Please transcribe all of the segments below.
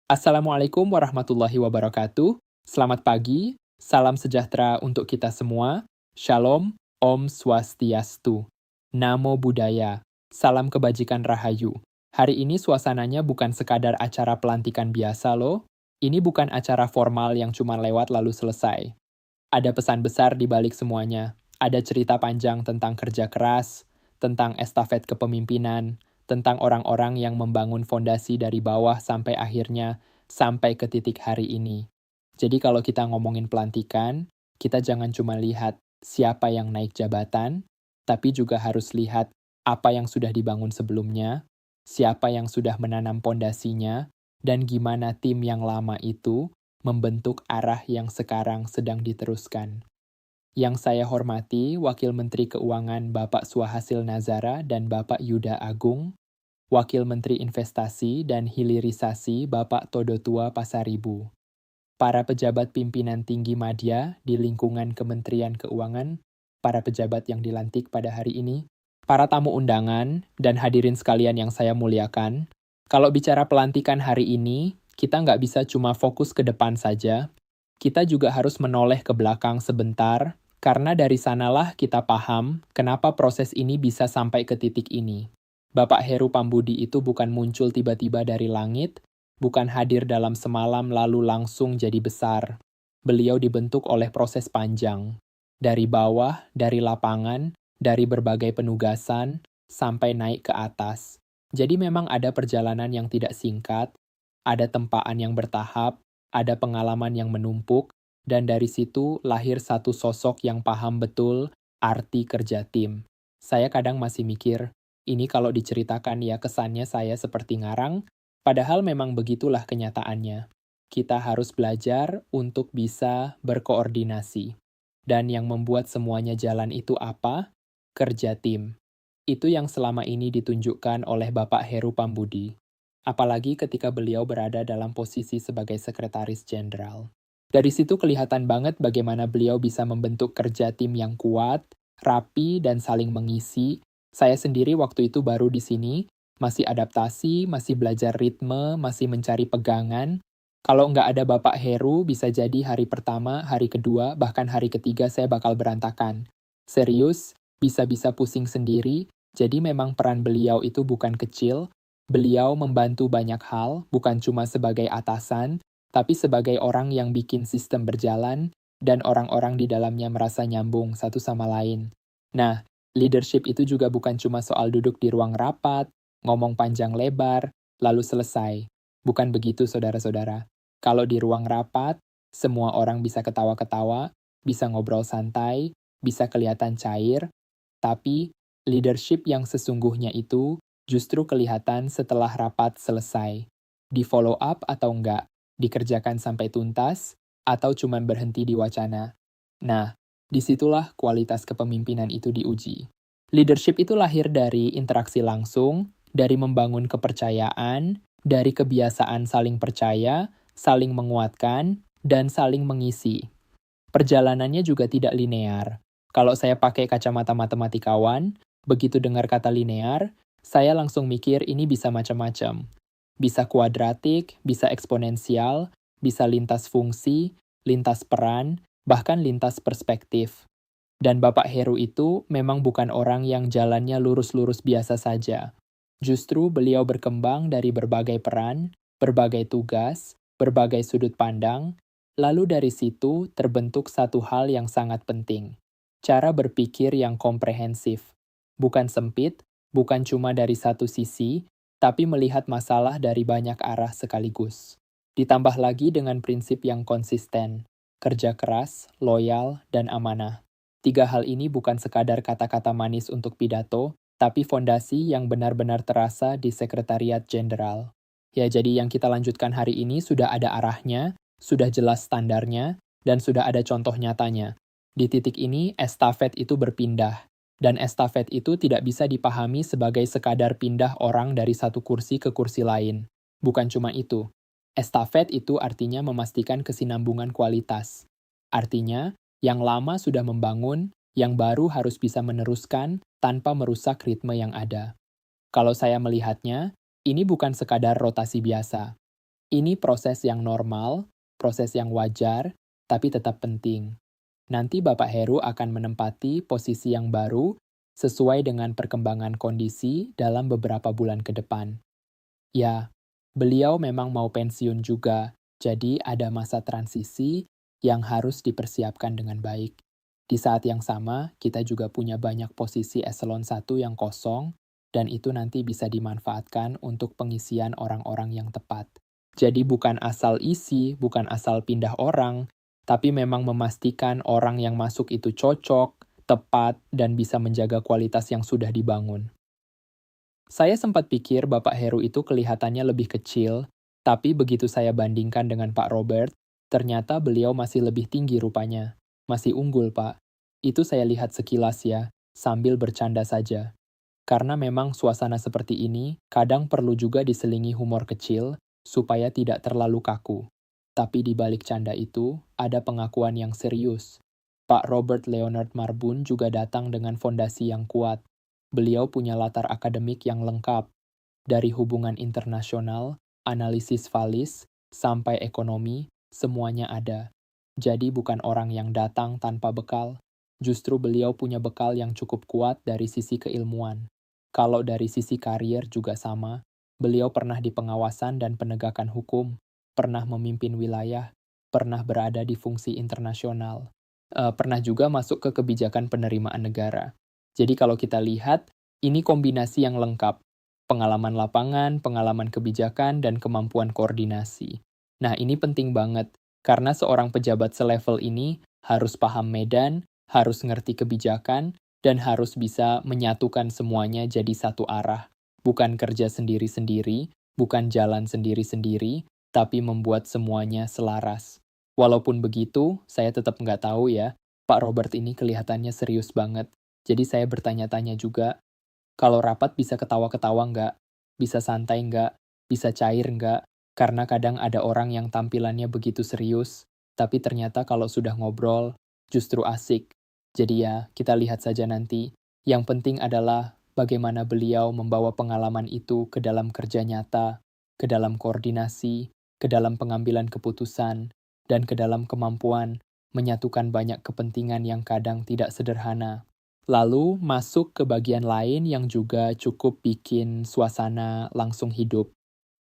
Assalamualaikum warahmatullahi wabarakatuh. Selamat pagi, salam sejahtera untuk kita semua. Shalom, Om Swastiastu. Namo Buddhaya. Salam kebajikan rahayu. Hari ini suasananya bukan sekadar acara pelantikan biasa loh. Ini bukan acara formal yang cuma lewat lalu selesai. Ada pesan besar di balik semuanya. Ada cerita panjang tentang kerja keras, tentang estafet kepemimpinan, tentang orang-orang yang membangun fondasi dari bawah sampai akhirnya sampai ke titik hari ini. Jadi kalau kita ngomongin pelantikan, kita jangan cuma lihat siapa yang naik jabatan, tapi juga harus lihat apa yang sudah dibangun sebelumnya, siapa yang sudah menanam pondasinya, dan gimana tim yang lama itu membentuk arah yang sekarang sedang diteruskan. Yang saya hormati, Wakil Menteri Keuangan Bapak Suhasil Nazara dan Bapak Yuda Agung, Wakil Menteri Investasi dan Hilirisasi Bapak Todotua Pasaribu, para pejabat pimpinan tinggi madya di lingkungan Kementerian Keuangan, para pejabat yang dilantik pada hari ini, para tamu undangan, dan hadirin sekalian yang saya muliakan. Kalau bicara pelantikan hari ini, kita nggak bisa cuma fokus ke depan saja, kita juga harus menoleh ke belakang sebentar, karena dari sanalah kita paham kenapa proses ini bisa sampai ke titik ini. Bapak Heru Pambudi itu bukan muncul tiba-tiba dari langit, bukan hadir dalam semalam lalu langsung jadi besar. Beliau dibentuk oleh proses panjang. Dari bawah, dari lapangan, dari berbagai penugasan, sampai naik ke atas. Jadi memang ada perjalanan yang tidak singkat, ada tempaan yang bertahap, ada pengalaman yang menumpuk, dan dari situ lahir satu sosok yang paham betul arti kerja tim. Saya kadang masih mikir, ini kalau diceritakan ya kesannya saya seperti ngarang, padahal memang begitulah kenyataannya. Kita harus belajar untuk bisa berkoordinasi. Dan yang membuat semuanya jalan itu apa? Kerja tim. Itu yang selama ini ditunjukkan oleh Bapak Heru Pambudi. Apalagi ketika beliau berada dalam posisi sebagai sekretaris jenderal. Dari situ kelihatan banget bagaimana beliau bisa membentuk kerja tim yang kuat, rapi, dan saling mengisi. Saya sendiri waktu itu baru di sini, masih adaptasi, masih belajar ritme, masih mencari pegangan. Kalau nggak ada Bapak Heru, bisa jadi hari pertama, hari kedua, bahkan hari ketiga saya bakal berantakan. Serius, bisa-bisa pusing sendiri, jadi memang peran beliau itu bukan kecil. Beliau membantu banyak hal, bukan cuma sebagai atasan, tapi sebagai orang yang bikin sistem berjalan, dan orang-orang di dalamnya merasa nyambung satu sama lain. Nah, leadership itu juga bukan cuma soal duduk di ruang rapat, ngomong panjang lebar, lalu selesai. Bukan begitu, saudara-saudara. Kalau di ruang rapat, semua orang bisa ketawa-ketawa, bisa ngobrol santai, bisa kelihatan cair, tapi leadership yang sesungguhnya itu justru kelihatan setelah rapat selesai. Di follow up atau enggak, dikerjakan sampai tuntas, atau cuma berhenti di wacana. Nah, disitulah kualitas kepemimpinan itu diuji. Leadership itu lahir dari interaksi langsung, dari membangun kepercayaan, dari kebiasaan saling percaya, saling menguatkan, dan saling mengisi. Perjalanannya juga tidak linear. Kalau saya pakai kacamata matematikawan, begitu dengar kata linear, saya langsung mikir ini bisa macam-macam. Bisa kuadratik, bisa eksponensial, bisa lintas fungsi, lintas peran, bahkan lintas perspektif. Dan Bapak Heru itu memang bukan orang yang jalannya lurus-lurus biasa saja. Justru beliau berkembang dari berbagai peran, berbagai tugas, berbagai sudut pandang, lalu dari situ terbentuk satu hal yang sangat penting. Cara berpikir yang komprehensif. Bukan sempit, bukan cuma dari satu sisi, tapi melihat masalah dari banyak arah sekaligus. Ditambah lagi dengan prinsip yang konsisten, kerja keras, loyal, dan amanah. 3 hal ini bukan sekadar kata-kata manis untuk pidato, tapi fondasi yang benar-benar terasa di Sekretariat Jenderal. Ya, jadi yang kita lanjutkan hari ini sudah ada arahnya, sudah jelas standarnya, dan sudah ada contoh nyatanya. Di titik ini, estafet itu berpindah. Dan estafet itu tidak bisa dipahami sebagai sekadar pindah orang dari satu kursi ke kursi lain. Bukan cuma itu. Estafet itu artinya memastikan kesinambungan kualitas. Artinya, yang lama sudah membangun, yang baru harus bisa meneruskan tanpa merusak ritme yang ada. Kalau saya melihatnya, ini bukan sekadar rotasi biasa. Ini proses yang normal, proses yang wajar, tapi tetap penting. Nanti Bapak Heru akan menempati posisi yang baru sesuai dengan perkembangan kondisi dalam beberapa bulan ke depan. Ya, beliau memang mau pensiun juga, jadi ada masa transisi yang harus dipersiapkan dengan baik. Di saat yang sama, kita juga punya banyak posisi eselon 1 yang kosong, dan itu nanti bisa dimanfaatkan untuk pengisian orang-orang yang tepat. Jadi bukan asal isi, bukan asal pindah orang, tapi memang memastikan orang yang masuk itu cocok, tepat, dan bisa menjaga kualitas yang sudah dibangun. Saya sempat pikir Bapak Heru itu kelihatannya lebih kecil, tapi begitu saya bandingkan dengan Pak Robert, ternyata beliau masih lebih tinggi rupanya. Masih unggul, Pak. Itu saya lihat sekilas ya, sambil bercanda saja. Karena memang suasana seperti ini kadang perlu juga diselingi humor kecil, supaya tidak terlalu kaku. Tapi di balik canda itu, ada pengakuan yang serius. Pak Robert Leonard Marbun juga datang dengan fondasi yang kuat. Beliau punya latar akademik yang lengkap, dari hubungan internasional, analisis valis, sampai ekonomi, semuanya ada. Jadi bukan orang yang datang tanpa bekal, justru beliau punya bekal yang cukup kuat dari sisi keilmuan. Kalau dari sisi karier juga sama, beliau pernah di pengawasan dan penegakan hukum, pernah memimpin wilayah, pernah berada di fungsi internasional, pernah juga masuk ke kebijakan penerimaan negara. Jadi kalau kita lihat, ini kombinasi yang lengkap. Pengalaman lapangan, pengalaman kebijakan, dan kemampuan koordinasi. Nah, ini penting banget, karena seorang pejabat selevel ini harus paham medan, harus ngerti kebijakan, dan harus bisa menyatukan semuanya jadi satu arah. Bukan kerja sendiri-sendiri, bukan jalan sendiri-sendiri, tapi membuat semuanya selaras. Walaupun begitu, saya tetap nggak tahu ya, Pak Robert ini kelihatannya serius banget. Jadi saya bertanya-tanya juga, kalau rapat bisa ketawa-ketawa nggak? Bisa santai nggak? Bisa cair nggak? Karena kadang ada orang yang tampilannya begitu serius, tapi ternyata kalau sudah ngobrol, justru asik. Jadi ya, kita lihat saja nanti. Yang penting adalah bagaimana beliau membawa pengalaman itu ke dalam kerja nyata, ke dalam koordinasi, ke dalam pengambilan keputusan, dan ke dalam kemampuan menyatukan banyak kepentingan yang kadang tidak sederhana. Lalu masuk ke bagian lain yang juga cukup bikin suasana langsung hidup.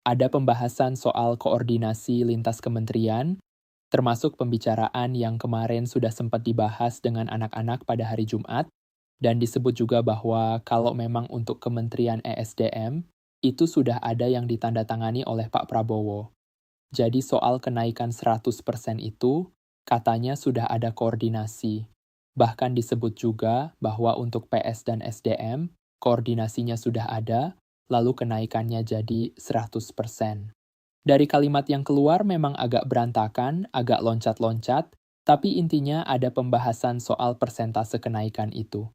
Ada pembahasan soal koordinasi lintas kementerian, termasuk pembicaraan yang kemarin sudah sempat dibahas dengan anak-anak pada hari Jumat, dan disebut juga bahwa kalau memang untuk Kementerian ESDM, itu sudah ada yang ditandatangani oleh Pak Prabowo. Jadi soal kenaikan 100% itu, katanya sudah ada koordinasi. Bahkan disebut juga bahwa untuk PS dan SDM, koordinasinya sudah ada, lalu kenaikannya jadi 100%. Dari kalimat yang keluar memang agak berantakan, agak loncat-loncat, tapi intinya ada pembahasan soal persentase kenaikan itu.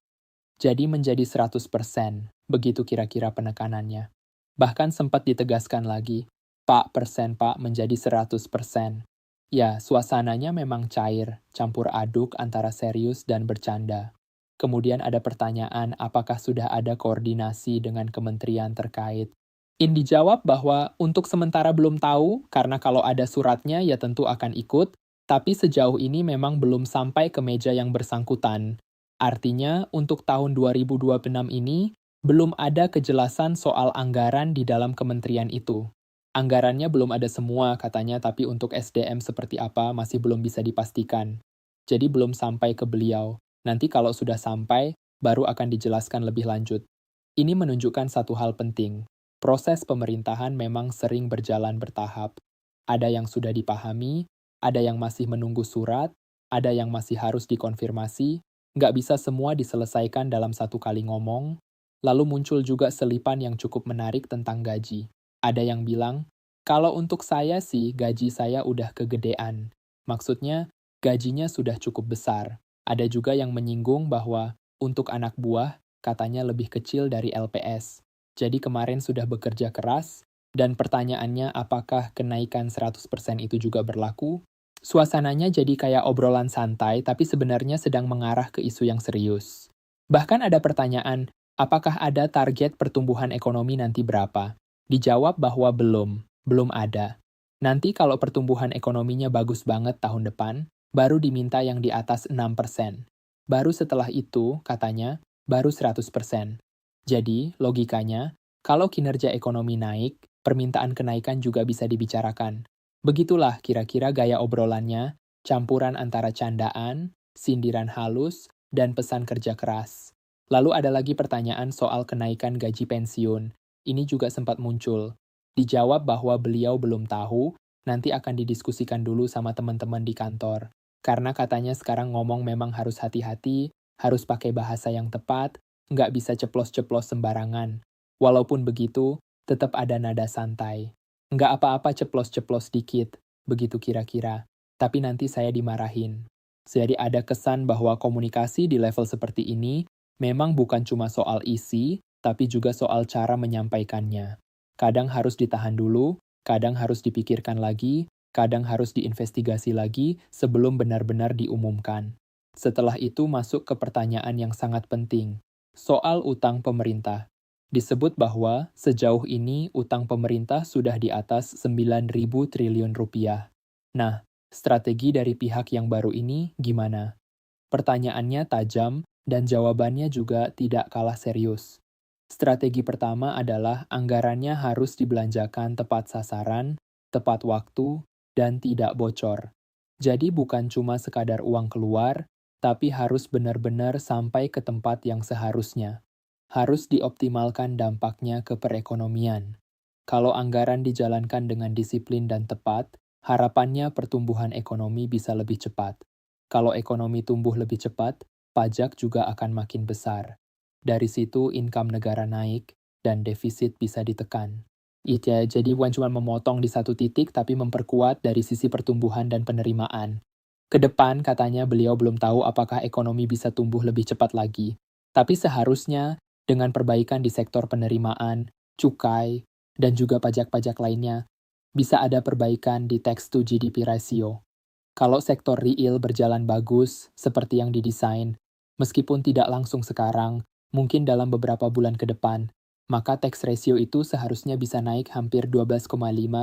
Jadi menjadi 100%, begitu kira-kira penekanannya. Bahkan sempat ditegaskan lagi, Pak persen Pak menjadi 100%. Ya, suasananya memang cair, campur aduk antara serius dan bercanda. Kemudian ada pertanyaan apakah sudah ada koordinasi dengan kementerian terkait. Dijawab bahwa untuk sementara belum tahu, karena kalau ada suratnya ya tentu akan ikut, tapi sejauh ini memang belum sampai ke meja yang bersangkutan. Artinya, untuk tahun 2026 ini, belum ada kejelasan soal anggaran di dalam kementerian itu. Anggarannya belum ada semua katanya, tapi untuk SDM seperti apa masih belum bisa dipastikan. Jadi belum sampai ke beliau. Nanti kalau sudah sampai, baru akan dijelaskan lebih lanjut. Ini menunjukkan satu hal penting. Proses pemerintahan memang sering berjalan bertahap. Ada yang sudah dipahami, ada yang masih menunggu surat, ada yang masih harus dikonfirmasi, nggak bisa semua diselesaikan dalam satu kali ngomong. Lalu muncul juga selipan yang cukup menarik tentang gaji. Ada yang bilang, kalau untuk saya sih gaji saya udah kegedean. Maksudnya, gajinya sudah cukup besar. Ada juga yang menyinggung bahwa untuk anak buah, katanya lebih kecil dari LPS. Jadi kemarin sudah bekerja keras, dan pertanyaannya apakah kenaikan 100% itu juga berlaku? Suasananya jadi kayak obrolan santai, tapi sebenarnya sedang mengarah ke isu yang serius. Bahkan ada pertanyaan, apakah ada target pertumbuhan ekonomi nanti berapa? Dijawab bahwa belum ada. Nanti kalau pertumbuhan ekonominya bagus banget tahun depan, baru diminta yang di atas 6%. Baru setelah itu, katanya, baru 100%. Jadi, logikanya, kalau kinerja ekonomi naik, permintaan kenaikan juga bisa dibicarakan. Begitulah kira-kira gaya obrolannya, campuran antara candaan, sindiran halus, dan pesan kerja keras. Lalu ada lagi pertanyaan soal kenaikan gaji pensiun. Ini juga sempat muncul. Dijawab bahwa beliau belum tahu, nanti akan didiskusikan dulu sama teman-teman di kantor. Karena katanya sekarang ngomong memang harus hati-hati, harus pakai bahasa yang tepat, nggak bisa ceplos-ceplos sembarangan. Walaupun begitu, tetap ada nada santai. Nggak apa-apa ceplos-ceplos dikit, begitu kira-kira. Tapi nanti saya dimarahin. Jadi ada kesan bahwa komunikasi di level seperti ini memang bukan cuma soal isi, tapi juga soal cara menyampaikannya. Kadang harus ditahan dulu, kadang harus dipikirkan lagi, kadang harus diinvestigasi lagi sebelum benar-benar diumumkan. Setelah itu masuk ke pertanyaan yang sangat penting, soal utang pemerintah. Disebut bahwa sejauh ini utang pemerintah sudah di atas 9.000 triliun rupiah. Nah, strategi dari pihak yang baru ini gimana? Pertanyaannya tajam dan jawabannya juga tidak kalah serius. Strategi pertama adalah anggarannya harus dibelanjakan tepat sasaran, tepat waktu, dan tidak bocor. Jadi bukan cuma sekadar uang keluar, tapi harus benar-benar sampai ke tempat yang seharusnya. Harus dioptimalkan dampaknya ke perekonomian. Kalau anggaran dijalankan dengan disiplin dan tepat, harapannya pertumbuhan ekonomi bisa lebih cepat. Kalau ekonomi tumbuh lebih cepat, pajak juga akan makin besar. Dari situ income negara naik dan defisit bisa ditekan. Iya, jadi bukan cuma memotong di satu titik, tapi memperkuat dari sisi pertumbuhan dan penerimaan. Kedepan katanya beliau belum tahu apakah ekonomi bisa tumbuh lebih cepat lagi. Tapi seharusnya dengan perbaikan di sektor penerimaan, cukai, dan juga pajak-pajak lainnya, bisa ada perbaikan di tax to GDP ratio. Kalau sektor real berjalan bagus, seperti yang didesain, meskipun tidak langsung sekarang, mungkin dalam beberapa bulan ke depan, maka tax ratio itu seharusnya bisa naik hampir 12,5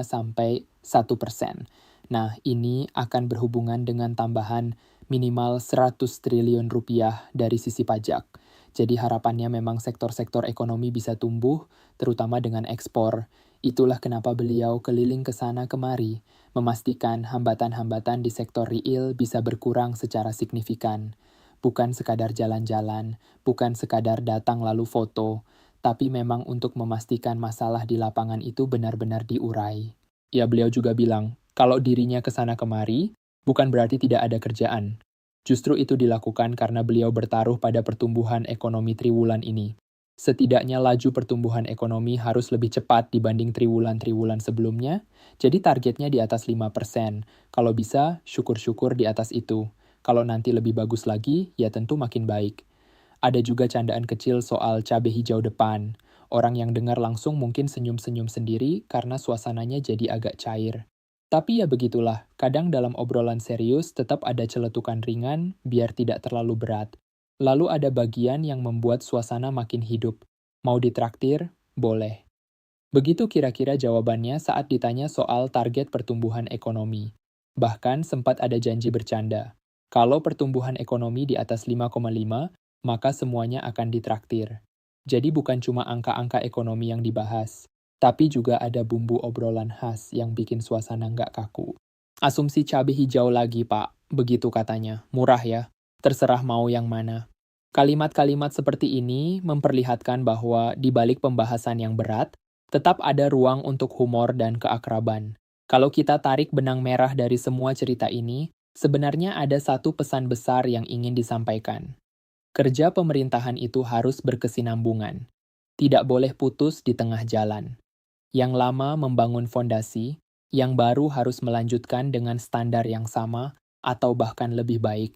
sampai 1%. Nah, ini akan berhubungan dengan tambahan minimal 100 triliun rupiah dari sisi pajak. Jadi harapannya memang sektor-sektor ekonomi bisa tumbuh, terutama dengan ekspor. Itulah kenapa beliau keliling ke sana kemari, memastikan hambatan-hambatan di sektor real bisa berkurang secara signifikan. Bukan sekadar jalan-jalan, bukan sekadar datang lalu foto, tapi memang untuk memastikan masalah di lapangan itu benar-benar diurai. Ya, beliau juga bilang, kalau dirinya ke sana kemari, bukan berarti tidak ada kerjaan. Justru itu dilakukan karena beliau bertaruh pada pertumbuhan ekonomi triwulan ini. Setidaknya laju pertumbuhan ekonomi harus lebih cepat dibanding triwulan-triwulan sebelumnya, jadi targetnya di atas 5%. Kalau bisa, syukur-syukur di atas itu. Kalau nanti lebih bagus lagi, ya tentu makin baik. Ada juga candaan kecil soal cabai hijau depan. Orang yang dengar langsung mungkin senyum-senyum sendiri karena suasananya jadi agak cair. Tapi ya begitulah, kadang dalam obrolan serius tetap ada celetukan ringan biar tidak terlalu berat. Lalu ada bagian yang membuat suasana makin hidup. Mau ditraktir? Boleh. Begitu kira-kira jawabannya saat ditanya soal target pertumbuhan ekonomi. Bahkan sempat ada janji bercanda. Kalau pertumbuhan ekonomi di atas 5,5, maka semuanya akan ditraktir. Jadi bukan cuma angka-angka ekonomi yang dibahas, tapi juga ada bumbu obrolan khas yang bikin suasana nggak kaku. Asumsi cabai hijau lagi, Pak. Begitu katanya. Murah ya. Terserah mau yang mana. Kalimat-kalimat seperti ini memperlihatkan bahwa di balik pembahasan yang berat, tetap ada ruang untuk humor dan keakraban. Kalau kita tarik benang merah dari semua cerita ini, sebenarnya ada satu pesan besar yang ingin disampaikan. Kerja pemerintahan itu harus berkesinambungan. Tidak boleh putus di tengah jalan. Yang lama membangun fondasi, yang baru harus melanjutkan dengan standar yang sama atau bahkan lebih baik.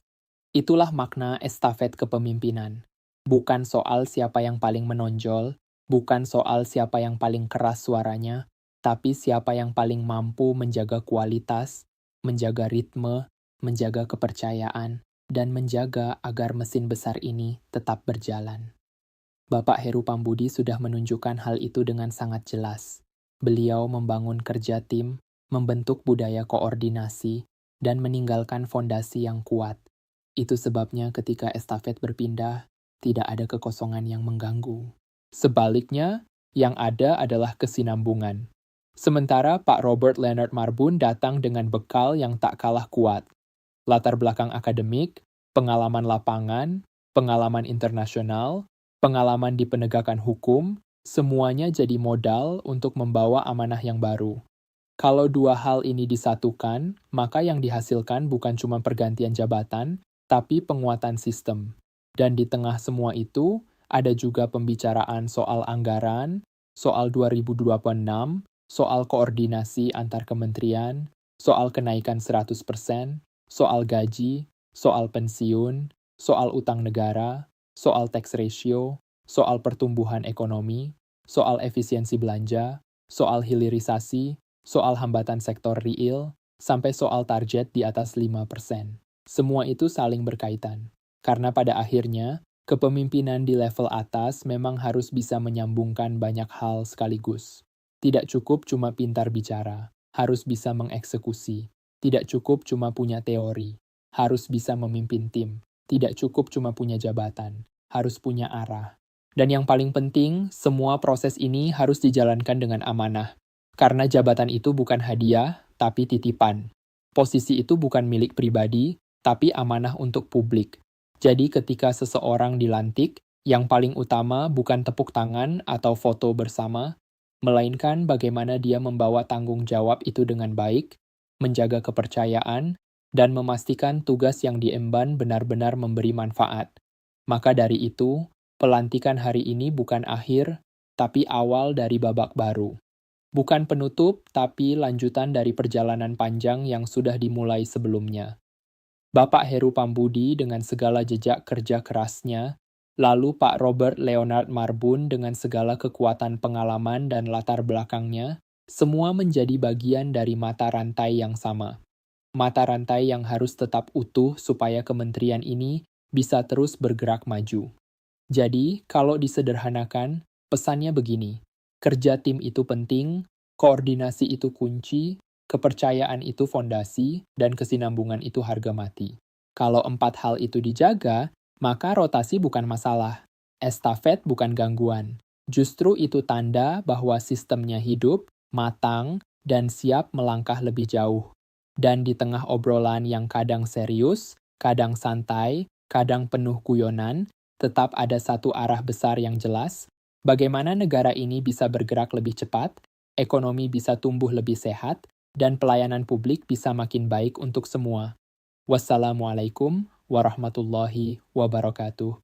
Itulah makna estafet kepemimpinan. Bukan soal siapa yang paling menonjol, bukan soal siapa yang paling keras suaranya, tapi siapa yang paling mampu menjaga kualitas, menjaga ritme, menjaga kepercayaan, dan menjaga agar mesin besar ini tetap berjalan. Bapak Heru Pambudi sudah menunjukkan hal itu dengan sangat jelas. Beliau membangun kerja tim, membentuk budaya koordinasi, dan meninggalkan fondasi yang kuat. Itu sebabnya ketika estafet berpindah, tidak ada kekosongan yang mengganggu. Sebaliknya, yang ada adalah kesinambungan. Sementara Pak Robert Leonard Marbun datang dengan bekal yang tak kalah kuat. Latar belakang akademik, pengalaman lapangan, pengalaman internasional, pengalaman di penegakan hukum, semuanya jadi modal untuk membawa amanah yang baru. Kalau dua hal ini disatukan, maka yang dihasilkan bukan cuma pergantian jabatan, tapi penguatan sistem. Dan di tengah semua itu, ada juga pembicaraan soal anggaran, soal 2026, soal koordinasi antar kementerian, soal kenaikan 100%, soal gaji, soal pensiun, soal utang negara, soal tax ratio, soal pertumbuhan ekonomi, soal efisiensi belanja, soal hilirisasi, soal hambatan sektor real, sampai soal target di atas 5%. Semua itu saling berkaitan. Karena pada akhirnya, kepemimpinan di level atas memang harus bisa menyambungkan banyak hal sekaligus. Tidak cukup cuma pintar bicara, harus bisa mengeksekusi. Tidak cukup cuma punya teori, harus bisa memimpin tim. Tidak cukup cuma punya jabatan, harus punya arah. Dan yang paling penting, semua proses ini harus dijalankan dengan amanah. Karena jabatan itu bukan hadiah, tapi titipan. Posisi itu bukan milik pribadi, tapi amanah untuk publik. Jadi ketika seseorang dilantik, yang paling utama bukan tepuk tangan atau foto bersama, melainkan bagaimana dia membawa tanggung jawab itu dengan baik, menjaga kepercayaan, dan memastikan tugas yang diemban benar-benar memberi manfaat. Maka dari itu, pelantikan hari ini bukan akhir, tapi awal dari babak baru. Bukan penutup, tapi lanjutan dari perjalanan panjang yang sudah dimulai sebelumnya. Bapak Heru Pambudi dengan segala jejak kerja kerasnya, lalu Pak Robert Leonard Marbun dengan segala kekuatan pengalaman dan latar belakangnya, semua menjadi bagian dari mata rantai yang sama. Mata rantai yang harus tetap utuh supaya kementerian ini bisa terus bergerak maju. Jadi, kalau disederhanakan, pesannya begini. Kerja tim itu penting, koordinasi itu kunci, kepercayaan itu fondasi, dan kesinambungan itu harga mati. Kalau 4 hal itu dijaga, maka rotasi bukan masalah. Estafet bukan gangguan. Justru itu tanda bahwa sistemnya hidup, matang, dan siap melangkah lebih jauh. Dan di tengah obrolan yang kadang serius, kadang santai, kadang penuh guyonan, tetap ada satu arah besar yang jelas. Bagaimana negara ini bisa bergerak lebih cepat, ekonomi bisa tumbuh lebih sehat, dan pelayanan publik bisa makin baik untuk semua. Wassalamualaikum warahmatullahi wabarakatuh.